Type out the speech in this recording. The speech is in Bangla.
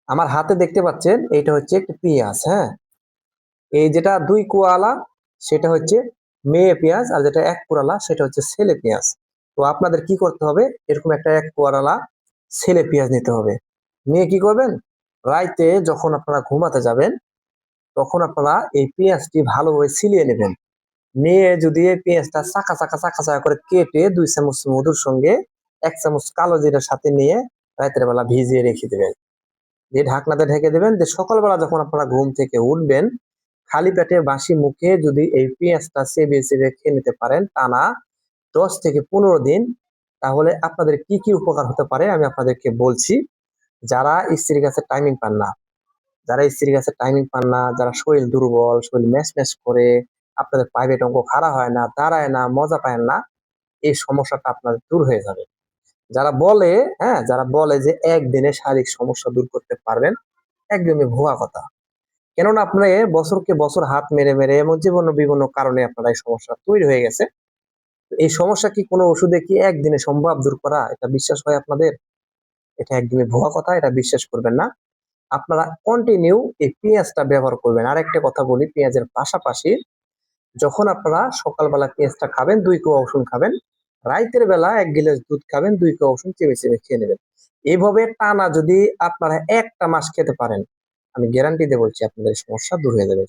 আমার হাতে দেখতে পাচ্ছেন এটা হচ্ছে একটি পেঁয়াজ। হ্যাঁ, এই যেটা 2 কোয়ালা সেটা হচ্ছে মেয়ে পেঁয়াজ, আর যেটা 1 কোয়ালা সেটা হচ্ছে ছেলে পেঁয়াজ। তো আপনাদের কি করতে হবে, এরকম একটা 1 কোয়ালা ছেলে পেঁয়াজ নিতে হবে। নিয়ে কি করবেন, রাইতে যখন আপনারা ঘুমাতে যাবেন তখন আপনারা এই পেঁয়াজটি ভালোভাবে ছিলিয়ে নেবেন। নিয়ে যদি এই পেঁয়াজটা চাকা চাকা চাকা চাকা করে কেটে 2 চামচ মধুর সঙ্গে 1 চামচ কালো জিরার সাথে নিয়ে রাতের বেলা ভিজিয়ে রেখে দেবেন। দিয়ে ঢাকনাতে ঢেকে দেবেন। যে সকালবেলা যখন আপনারা ঘুম থেকে উঠবেন, খালি পেটে বাসি মুখে যদি এই পেঁয়াজটা চেবিয়ে চেবিয়ে খেয়ে নিতে পারেন টানা 10 থেকে 15 দিন, তাহলে আপনাদের কি কি উপকার হতে পারে আমি আপনাদেরকে বলছি। যারা স্ত্রীর কাছে টাইমিং পান না, যারা শরীর দুর্বল, শরীর ম্যাচ ম্যাচ করে, আপনাদের প্রাইভেট অঙ্ক খাড়া হয় না, দাঁড়ায় না, মজা পায় না, এই সমস্যাটা আপনাদের দূর হয়ে যাবে। যারা বলে যে একদিনে শারীরিক সমস্যা দূর করতে পারবেন, একদমই ভুয়া কথা। কেননা আপনারা বছরকে বছর হাত মেরে মেরে এমন জীবন বিভিন্ন কারণে আপনারা এই সমস্যা তৈরি হয়ে গেছে। এই সমস্যা কি কোনো ওষুধে কি একদিনে সম্ভব দূর করা? এটা বিশ্বাস হয় আপনাদের? এটা একদমই ভুয়া কথা, এটা বিশ্বাস করবেন না। আপনারা কন্টিনিউ এই পেঁয়াজটা ব্যবহার করবেন। আর একটা কথা বলি, পেঁয়াজের পাশাপাশি যখন আপনারা সকালবেলা পেঁয়াজটা খাবেন 2 কোয়া রসুন খাবেন, রাইতের বেলা 1 গ্লাস দুধ খাবেন, 2 কোয়া রসুন চেপে চেপে খেয়ে নেবেন। এইভাবে টানা যদি আপনারা একটা মাস খেতে পারেন, আমি গ্যারান্টি দিয়ে বলছি আপনাদের সমস্যা দূর হয়ে যাবে।